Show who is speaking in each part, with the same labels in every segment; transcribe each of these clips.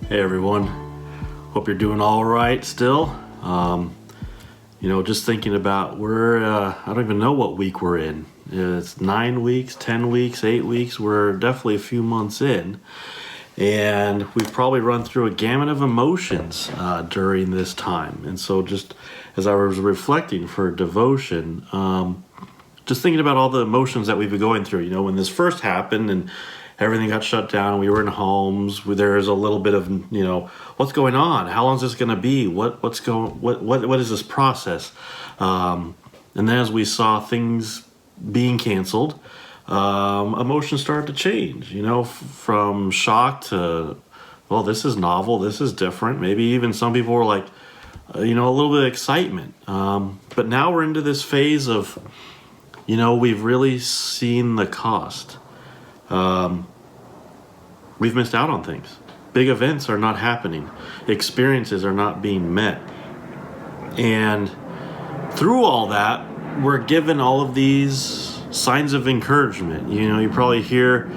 Speaker 1: Hey everyone, hope you're doing all right still. Just thinking about I don't even know what week we're in. It's 9 weeks, 10 weeks, 8 weeks. We're definitely a few months in. And we've probably run through a gamut of emotions during this time. And so just as I was reflecting for devotion, just thinking about all the emotions that we've been going through. When this first happened and everything got shut down, we were in homes, there was a little bit of, what's going on? How long is this going to be? What is this process? And then as we saw things being canceled, emotions started to change, from shock to, well, this is novel, this is different. Maybe even some people were like, a little bit of excitement. But now we're into this phase of, we've really seen the cost. We've missed out on things. Big events are not happening. Experiences are not being met. And through all that, we're given all of these signs of encouragement. You probably hear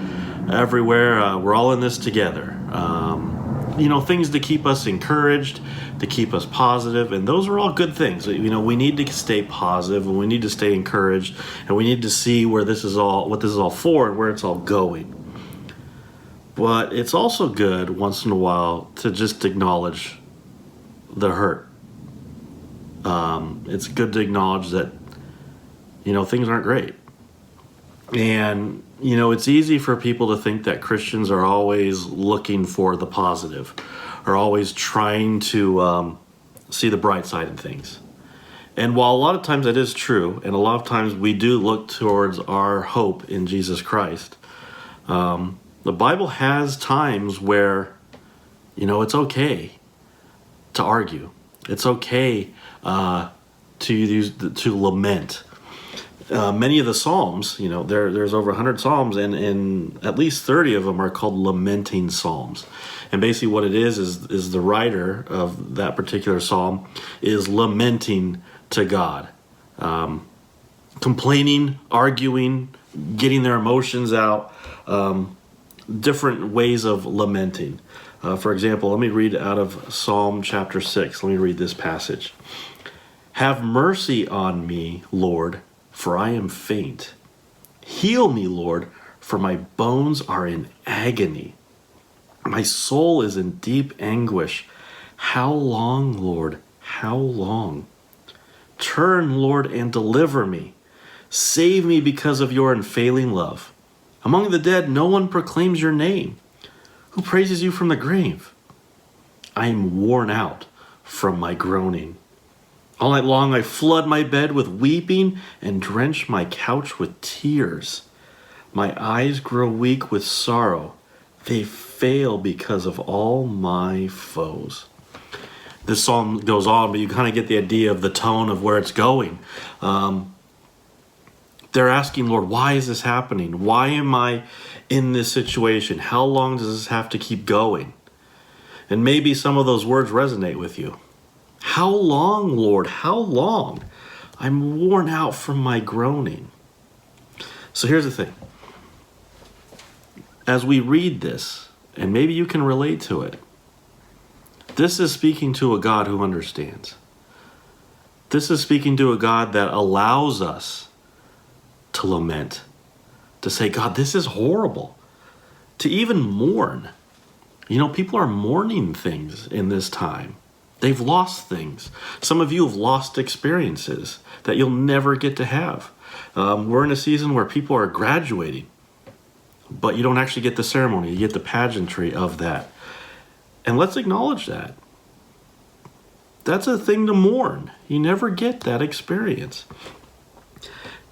Speaker 1: everywhere, we're all in this together. Things to keep us encouraged, to keep us positive, and those are all good things. We need to stay positive, and we need to stay encouraged, and we need to see what this is all for, and where it's all going. But it's also good once in a while to just acknowledge the hurt. It's good to acknowledge that, things aren't great. And, it's easy for people to think that Christians are always looking for the positive, are always trying to see the bright side of things. And while a lot of times that is true, and a lot of times we do look towards our hope in Jesus Christ, the Bible has times where, it's okay to argue. It's okay to lament. Many of the Psalms, there's over 100 Psalms, and at least 30 of them are called lamenting Psalms. And basically what it is the writer of that particular Psalm is lamenting to God. Complaining, arguing, getting their emotions out, different ways of lamenting. For example, let me read out of Psalm chapter 6. Let me read this passage. Have mercy on me, Lord, for I am faint. Heal me, Lord, for my bones are in agony. My soul is in deep anguish. How long, Lord? How long? Turn, Lord, and deliver me. Save me because of your unfailing love. Among the dead, no one proclaims your name. Who praises you from the grave? I am worn out from my groaning. All night long I flood my bed with weeping and drench my couch with tears. My eyes grow weak with sorrow. They fail because of all my foes. This psalm goes on, but you kind of get the idea of the tone of where it's going. They're asking, Lord, why is this happening? Why am I in this situation? How long does this have to keep going? And maybe some of those words resonate with you. How long, Lord? How long? I'm worn out from my groaning. So here's the thing. As we read this, and maybe you can relate to it, this is speaking to a God who understands. This is speaking to a God that allows us to lament, to say, God, this is horrible, to even mourn. People are mourning things in this time. They've lost things. Some of you have lost experiences that you'll never get to have. We're in a season where people are graduating, but you don't actually get the ceremony. You get the pageantry of that. And let's acknowledge that. That's a thing to mourn. You never get that experience.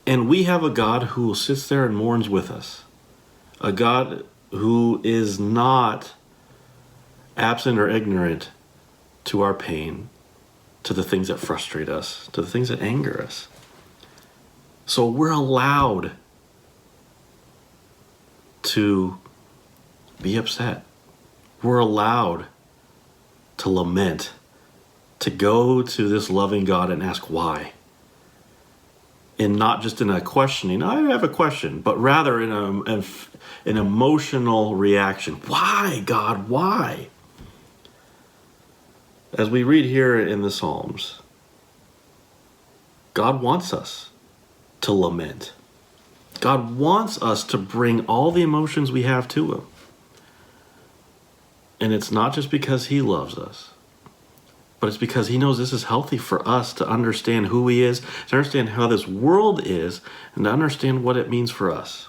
Speaker 1: And we have a God who sits there and mourns with us. A God who is not absent or ignorant to our pain, to the things that frustrate us, to the things that anger us. So we're allowed to be upset. We're allowed to lament, to go to this loving God and ask why. And not just in a questioning, I have a question, but rather in an emotional reaction. Why, God, why? as we read here in the Psalms, God wants us to lament. God wants us to bring all the emotions we have to Him. And it's not just because He loves us, but it's because He knows this is healthy for us to understand who He is, to understand how this world is, and to understand what it means for us.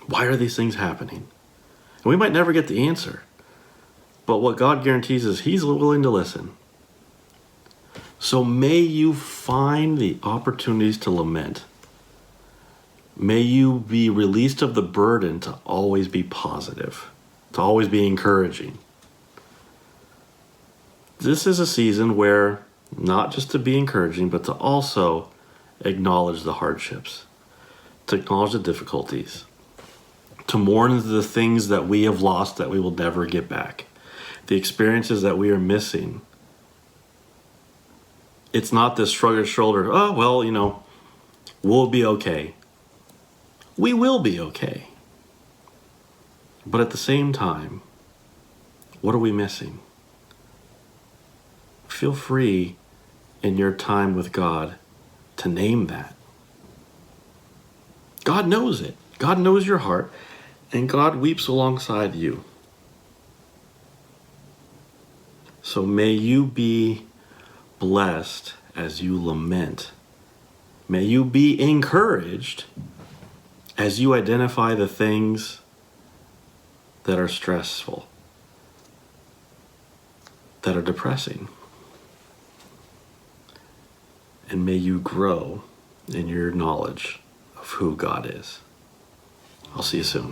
Speaker 1: Why are these things happening? And we might never get the answer, but what God guarantees is He's willing to listen. So may you find the opportunities to lament. May you be released of the burden to always be positive, to always be encouraging. This is a season where not just to be encouraging, but to also acknowledge the hardships, to acknowledge the difficulties, to mourn the things that we have lost that we will never get back, the experiences that we are missing. It's not this shrug of shoulder, oh, well, we'll be okay. We will be okay. But at the same time, what are we missing? Feel free in your time with God to name that. God knows it. God knows your heart, and God weeps alongside you. So may you be blessed as you lament. May you be encouraged as you identify the things that are stressful, that are depressing. And may you grow in your knowledge of who God is. I'll see you soon.